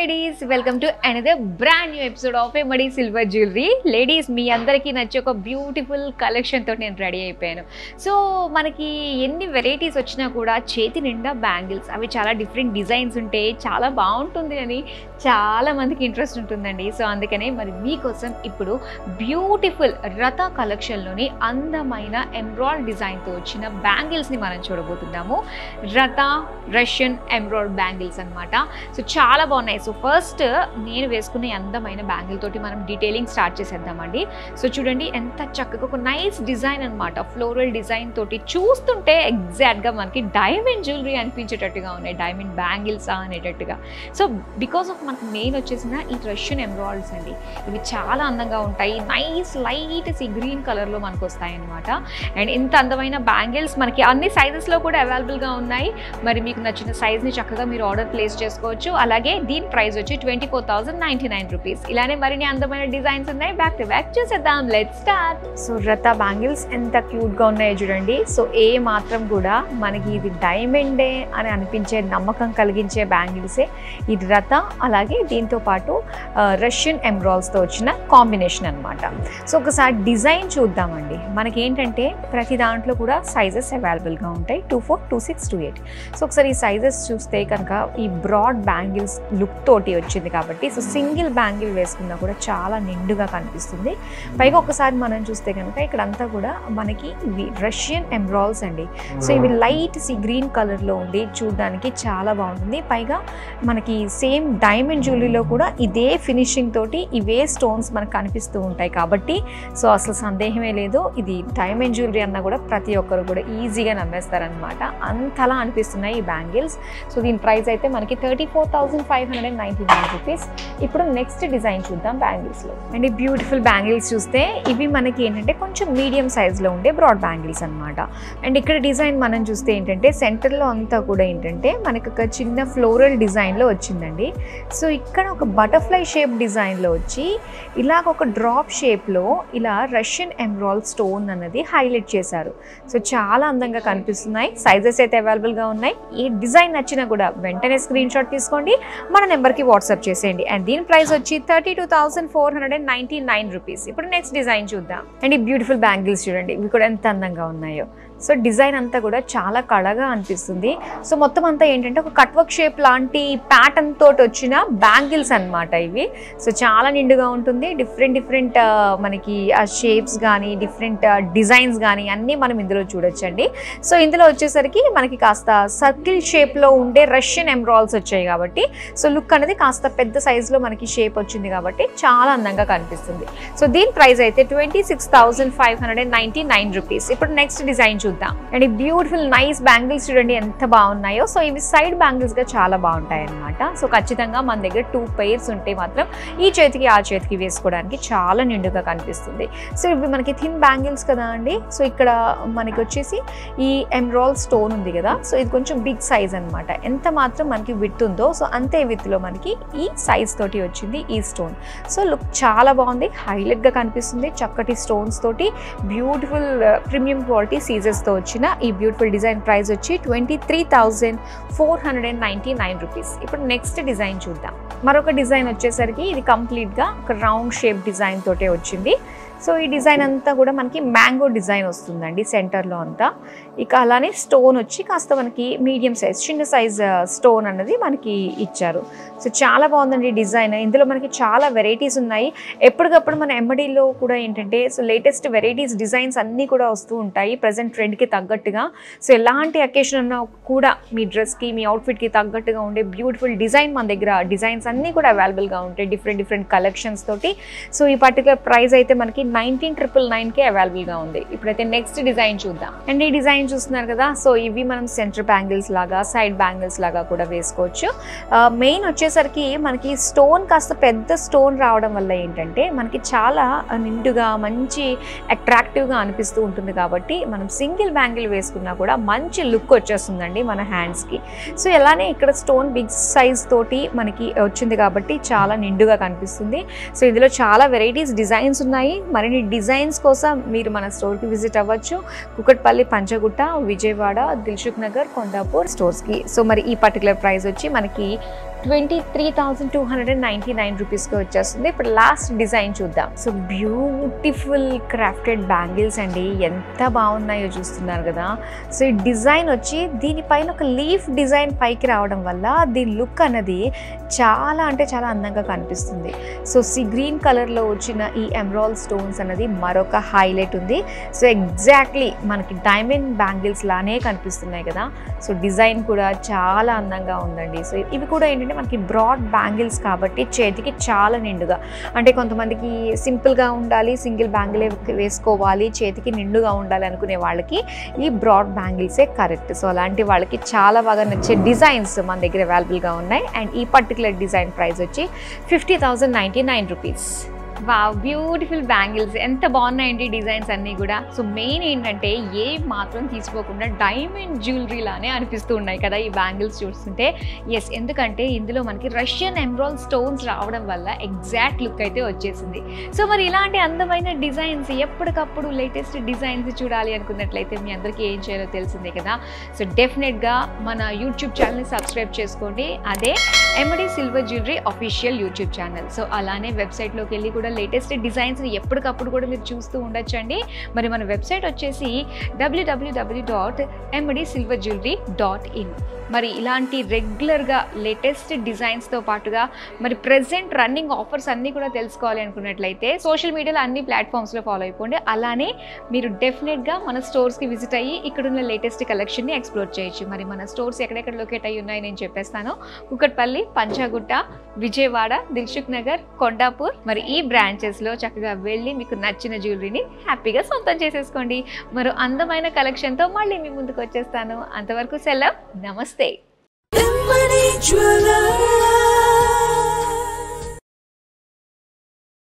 ladies, welcome to another brand new episode of Madi Silver Jewelry. Ladies, మీ అందరికీ నచ్చే ఒక beautiful collection తోటి నేను రెడీ అయిపోయాను. సో మనకి ఎన్ని వెరైటీస్ వచ్చినా కూడా చేతి నిండా బ్యాంగిల్స్, అవి చాలా డిఫరెంట్ డిజైన్స్ ఉంటే చాలా బాగుంటుంది అని చాలా మందికి ఇంట్రెస్ట్ ఉంటుందండి. సో అందుకనే మరి మీకోసం ఇప్పుడు బ్యూటిఫుల్ రత కలెక్షన్లోని అందమైన ఎంబ్రాయిడ్ డిజైన్తో వచ్చిన బ్యాంగిల్స్ని మనం చూడబోతున్నాము. రత రష్యన్ ఎంబ్రాయిడ్ బ్యాంగిల్స్ అనమాట. సో చాలా బాగున్నాయి. సో ఫస్ట్ నేను వేసుకునే అందమైన బ్యాంగిల్ తోటి మనం డీటెయిలింగ్ స్టార్ట్ చేసేద్దామండి. సో చూడండి ఎంత చక్కగా ఒక నైస్ డిజైన్ అనమాట, ఫ్లోరల్ డిజైన్ తోటి చూస్తుంటే ఎగ్జాక్ట్గా మనకి డైమండ్ జ్యువెలరీ అనిపించేటట్టుగా ఉన్నాయి, డైమండ్ బ్యాంగిల్స్ అనేటట్టుగా. సో బికాస్ ఆఫ్ మనకు మెయిన్ వచ్చేసిన ఈ రష్యన్ ఎంబ్రాయిడ్స్ అండి, ఇవి చాలా అందంగా ఉంటాయి. నైస్ లైట్ సీ గ్రీన్ కలర్లో మనకు వస్తాయి అనమాట. అండ్ ఇంత అందమైన బ్యాంగిల్స్ మనకి అన్ని సైజెస్లో కూడా అవైలబుల్గా ఉన్నాయి. మరి మీకు నచ్చిన సైజ్ని చక్కగా మీరు ఆర్డర్ ప్లేస్ చేసుకోవచ్చు. అలాగే దీని ప్రైస్ వచ్చి 24,099 రూపీస్. ఇలానే మరిన్ని అందమైన డిజైన్స్ ఉన్నాయి. బ్యాక్ టు బ్యాక్ చూసేద్దాం. Let's start. సో రత బ్యాంగిల్స్ ఎంత క్యూట్గా ఉన్నాయో చూడండి. సో ఏ మాత్రం కూడా మనకి ఇది డైమండే అని అనిపించే నమ్మకం కలిగించే బ్యాంగిల్సే ఇది రత. అలాగే దీంతో పాటు రష్యన్ ఎంబ్రాయిడ్స్తో వచ్చిన కాంబినేషన్ అనమాట. సో ఒకసారి డిజైన్ చూద్దామండి. మనకి ఏంటంటే ప్రతి దాంట్లో కూడా సైజెస్ అవైలబుల్గా ఉంటాయి, 24, 26, 28. సో ఒకసారి ఈ సైజెస్ చూస్తే కనుక ఈ బ్రాడ్ బ్యాంగిల్స్ లుక్ తోటి వచ్చింది కాబట్టి సో సింగిల్ బ్యాంగిల్ వేసుకున్నా కూడా చాలా నిండుగా కనిపిస్తుంది. పైగా ఒకసారి మనం చూస్తే కనుక ఇక్కడంతా కూడా మనకి ఇవి రష్యన్ ఎంబ్రాయిడ్స్ అండి. సో ఇవి లైట్ సీ గ్రీన్ కలర్లో ఉండి చూడడానికి చాలా బాగుంటుంది. పైగా మనకి సేమ్ డైమండ్ జ్యువెలరీలో కూడా ఇదే ఫినిషింగ్ తోటి ఇవే స్టోన్స్ మనకు కనిపిస్తూ ఉంటాయి కాబట్టి సో అసలు సందేహమే లేదు, ఇది డైమండ్ జ్యువెలరీ అన్నా కూడా ప్రతి ఒక్కరు కూడా ఈజీగా నమ్మేస్తారనమాట. అంతలా అనిపిస్తున్నాయి ఈ బ్యాంగిల్స్. సో దీని ప్రైస్ అయితే మనకి 34,599 రూపీస్. ఇప్పుడు నెక్స్ట్ డిజైన్ చూద్దాం బ్యాంగిల్స్లో. అండ్ ఈ బ్యూటిఫుల్ బ్యాంగిల్స్ చూస్తే ఇవి మనకి ఏంటంటే కొంచెం మీడియం సైజ్లో ఉండే బ్రాడ్ బ్యాంగిల్స్ అనమాట. అండ్ ఇక్కడ డిజైన్ మనం చూస్తే ఏంటంటే సెంటర్లో అంతా కూడా ఏంటంటే మనకి ఒక చిన్న ఫ్లోరల్ డిజైన్లో వచ్చిందండి. సో ఇక్కడ ఒక బటర్ఫ్లై షేప్ డిజైన్లో వచ్చి ఇలాగ ఒక డ్రాప్ షేప్లో ఇలా రష్యన్ ఎంబ్రాయిడ్ స్టోన్ అన్నది హైలైట్ చేశారు. సో చాలా అందంగా కనిపిస్తున్నాయి. సైజెస్ అయితే అవైలబుల్గా ఉన్నాయి. ఈ డిజైన్ నచ్చినా కూడా వెంటనే స్క్రీన్ షాట్ తీసుకోండి, మన నెంబర్కి వాట్సాప్ చేసేయండి. అండ్ దీని ప్రైస్ వచ్చి 32,499 రూపీస్. ఇప్పుడు నెక్స్ట్ డిజైన్ చూద్దాం. అండ్ ఈ బ్యూటిఫుల్ బ్యాంగిల్స్ చూడండి, ఇవి కూడా ఎంత అందంగా ఉన్నాయో. సో డిజైన్ అంతా కూడా చాలా కళగా అనిపిస్తుంది. సో మొత్తం అంతా ఏంటంటే ఒక కట్ వర్క్ షేప్ లాంటి ప్యాటర్న్ తోటి వచ్చిన బ్యాంగిల్స్ అనమాట ఇవి. సో చాలా నిండుగా ఉంటుంది. డిఫరెంట్ మనకి ఆ షేప్స్ కానీ డిఫరెంట్ డిజైన్స్ కానీ అన్నీ మనం ఇందులో చూడొచ్చండి. సో ఇందులో వచ్చేసరికి మనకి కాస్త సర్కిల్ షేప్లో ఉండే రష్యన్ ఎంబ్రాయిడ్స్ వచ్చాయి కాబట్టి సో లుక్ అనేది కాస్త పెద్ద సైజులో మనకి షేప్ వచ్చింది కాబట్టి చాలా అందంగా కనిపిస్తుంది. సో దీని ప్రైస్ అయితే 26,599 రూపీస్. ఇప్పుడు నెక్స్ట్ డిజైన్ చూద్దాం. అండ్ ఈ బ్యూటిఫుల్ నైస్ బ్యాంగిల్స్ చూడండి ఎంత బాగున్నాయో. సో ఇవి సైడ్ బ్యాంగిల్స్ గా చాలా బాగుంటాయి అనమాట. సో ఖచ్చితంగా మన దగ్గర 2 pairs ఉంటే మాత్రం ఈ చేతికి ఆ చేతికి వేసుకోవడానికి చాలా నిండుగా కనిపిస్తుంది. సో ఇవి మనకి థిన్ బ్యాంగిల్స్ కదా అండి. సో ఇక్కడ మనకి వచ్చేసి ఈ ఎంబ్రాయిడ్ స్టోన్ ఉంది కదా, సో ఇది కొంచెం బిగ్ సైజ్ అనమాట. ఎంత మాత్రం మనకి విత్ ఉందో సో అంతే విత్ లో మనకి ఈ సైజ్ తోటి వచ్చింది ఈ స్టోన్. సో లుక్ చాలా బాగుంది, హైలైట్ గా కనిపిస్తుంది. చక్కటి స్టోన్స్ తోటి బ్యూటిఫుల్ ప్రీమియం క్వాలిటీ సీజెస్ తో వచ్చిన ఈ బ్యూటిఫుల్ డిజైన్ ప్రైస్ వచ్చి 23,499 రూపీస్. ఇప్పుడు నెక్స్ట్ డిజైన్ చూద్దాం. మరొక డిజైన్ వచ్చేసరికి ఇది కంప్లీట్ గా ఒక రౌండ్ షేప్ డిజైన్ తోటే వచ్చింది. సో ఈ డిజైన్ అంతా కూడా మనకి మ్యాంగో డిజైన్ వస్తుందండి సెంటర్లో అంతా. ఇక అలానే స్టోన్ వచ్చి కాస్త మనకి మీడియం సైజ్ చిన్న సైజ్ స్టోన్ అన్నది మనకి ఇచ్చారు. సో చాలా బాగుందండి డిజైన్. ఇందులో మనకి చాలా వెరైటీస్ ఉన్నాయి. ఎప్పటికప్పుడు మన ఎంబడీలో కూడా ఏంటంటే సో లేటెస్ట్ వెరైటీస్ డిజైన్స్ అన్నీ కూడా వస్తూ ఉంటాయి ప్రజెంట్ ట్రెండ్కి తగ్గట్టుగా. సో ఎలాంటి అకేషన్ అన్నా కూడా మీ డ్రెస్కి మీ అవుట్ఫిట్కి తగ్గట్టుగా ఉండే బ్యూటిఫుల్ డిజైన్ మన దగ్గర డిజైన్స్ అన్నీ కూడా అవైలబుల్గా ఉంటాయి డిఫరెంట్ కలెక్షన్స్ తోటి. సో ఈ పర్టికులర్ ప్రైస్ అయితే మనకి 19,999కే అవైలబుల్గా ఉంది. ఇప్పుడైతే నెక్స్ట్ డిజైన్ చూద్దాం. అండ్ ఈ డిజైన్ చూస్తున్నారు కదా, సో ఇవి మనం సెంటర్ బ్యాంగిల్స్ లాగా సైడ్ బ్యాంగిల్స్ లాగా కూడా వేసుకోవచ్చు. మెయిన్ వచ్చేసరికి మనకి స్టోన్ కాస్త పెద్ద స్టోన్ రావడం వల్ల ఏంటంటే మనకి చాలా నిండుగా మంచి అట్రాక్టివ్గా అనిపిస్తూ ఉంటుంది కాబట్టి మనం సింగిల్ బ్యాంగిల్ వేసుకున్నా కూడా మంచి లుక్ వచ్చేస్తుందండి మన హ్యాండ్స్కి. సో ఎలానే ఇక్కడ స్టోన్ బిగ్ సైజ్ తోటి మనకి వచ్చింది కాబట్టి చాలా నిండుగా కనిపిస్తుంది. సో ఇందులో చాలా వెరైటీస్ డిజైన్స్ ఉన్నాయి. మరిన్ని డిజైన్స్ కోసం మీరు మన స్టోర్కి విజిట్ అవ్వచ్చు. కుకట్పల్లి, పంచగుట్ట, విజయవాడ, దిల్సుఖ్ నగర్, కొండాపూర్ స్టోర్స్కి. సో మరి ఈ పర్టికులర్ ప్రైస్ వచ్చి మనకి 23,299 రూపీస్కి వచ్చేస్తుంది. ఇప్పుడు లాస్ట్ డిజైన్ చూద్దాం. సో బ్యూటిఫుల్ క్రాఫ్టెడ్ బ్యాంగిల్స్ అండి, ఎంత బాగున్నాయో చూస్తున్నారు కదా. సో ఈ డిజైన్ వచ్చి దీనిపైన ఒక లీఫ్ డిజైన్ పైకి రావడం వల్ల దీని లుక్ అన్నది చాలా అంటే చాలా అందంగా కనిపిస్తుంది. సో గ్రీన్ కలర్లో వచ్చిన ఈ ఎమరాల్డ్ స్టోన్స్ అన్నది మరొక హైలైట్ ఉంది. సో ఎగ్జాక్ట్లీ మనకి డైమండ్ బ్యాంగిల్స్ లానే కనిపిస్తున్నాయి కదా. సో డిజైన్ కూడా చాలా అందంగా ఉందండి. సో ఇవి కూడా ఏంటంటే మనకి బ్రాడ్ బ్యాంగిల్స్ కాబట్టి చేతికి చాలా నిండుగా, అంటే కొంతమందికి సింపుల్గా ఉండాలి, సింగిల్ బ్యాంగిలే వేసుకోవాలి, చేతికి నిండుగా ఉండాలి అనుకునే వాళ్ళకి ఈ బ్రాడ్ బ్యాంగిల్సే కరెక్ట్. సో అలాంటి వాళ్ళకి చాలా బాగా నచ్చే డిజైన్స్ మన దగ్గర అవైలబుల్గా ఉన్నాయి. అండ్ ఈ పర్టికులర్ డిజైన్ ప్రైస్ వచ్చి 50,099 రూపీస్. వావ్, బ్యూటిఫుల్ బ్యాంగిల్స్ ఎంత బాగున్నాయండి డిజైన్స్ అన్నీ కూడా. సో మెయిన్ ఏంటంటే ఏ మాత్రం తీసుకోకుండా డైమండ్ జ్యువెలరీ లానే అనిపిస్తూ ఉన్నాయి కదా ఈ బ్యాంగిల్స్ చూస్తుంటే. ఎస్, ఎందుకంటే ఇందులో మనకి రష్యన్ ఎమరాల్డ్ స్టోన్స్ రావడం వల్ల ఎగ్జాక్ట్ లుక్ అయితే వచ్చేసింది. సో మరి ఇలాంటి అందమైన డిజైన్స్ ఎప్పటికప్పుడు లేటెస్ట్ డిజైన్స్ చూడాలి అనుకున్నట్లయితే మీ అందరికీ ఏం చేయాలో తెలిసిందే కదా. సో డెఫినెట్గా మన యూట్యూబ్ ఛానల్ని సబ్స్క్రైబ్ చేసుకోండి. అదే MD silver jewellery official YouTube channel. So అలానే వెబ్సైట్లోకి వెళ్ళి కూడా లేటెస్ట్ డిజైన్స్ని ఎప్పటికప్పుడు కూడా మీరు చూస్తూ ఉండొచ్చండి. మరి మన వెబ్సైట్ వచ్చేసి www.mdsilverjewelry.in. మరి ఇలాంటి రెగ్యులర్గా లేటెస్ట్ డిజైన్స్తో పాటుగా మరి ప్రెజెంట్ రన్నింగ్ ఆఫర్స్ అన్నీ కూడా తెలుసుకోవాలి అనుకున్నట్లయితే సోషల్ మీడియాలో అన్ని ప్లాట్ఫామ్స్లో ఫాలో అయిపోండి. అలానే మీరు డెఫినెట్గా మన స్టోర్స్కి విజిట్ అయ్యి ఇక్కడున్న లేటెస్ట్ కలెక్షన్ని ఎక్స్ప్లోర్ చేయొచ్చు. మరి మన స్టోర్స్ ఎక్కడెక్కడ లొకేట్ అయ్యి ఉన్నాయి నేను చెప్పేస్తాను. కుకట్పల్లి, పంచాగుట్ట, విజయవాడ, దిల్సుఖ్ నగర్, కొండాపూర్. మరి ఈ బ్రాంచెస్లో చక్కగా వెళ్ళి మీకు నచ్చిన జ్యువెలరీని హ్యాపీగా సొంతం చేసేసుకోండి. మరో అందమైన కలెక్షన్తో మళ్ళీ మీ ముందుకు వచ్చేస్తాను. అంతవరకు సెలవు, నమస్తే.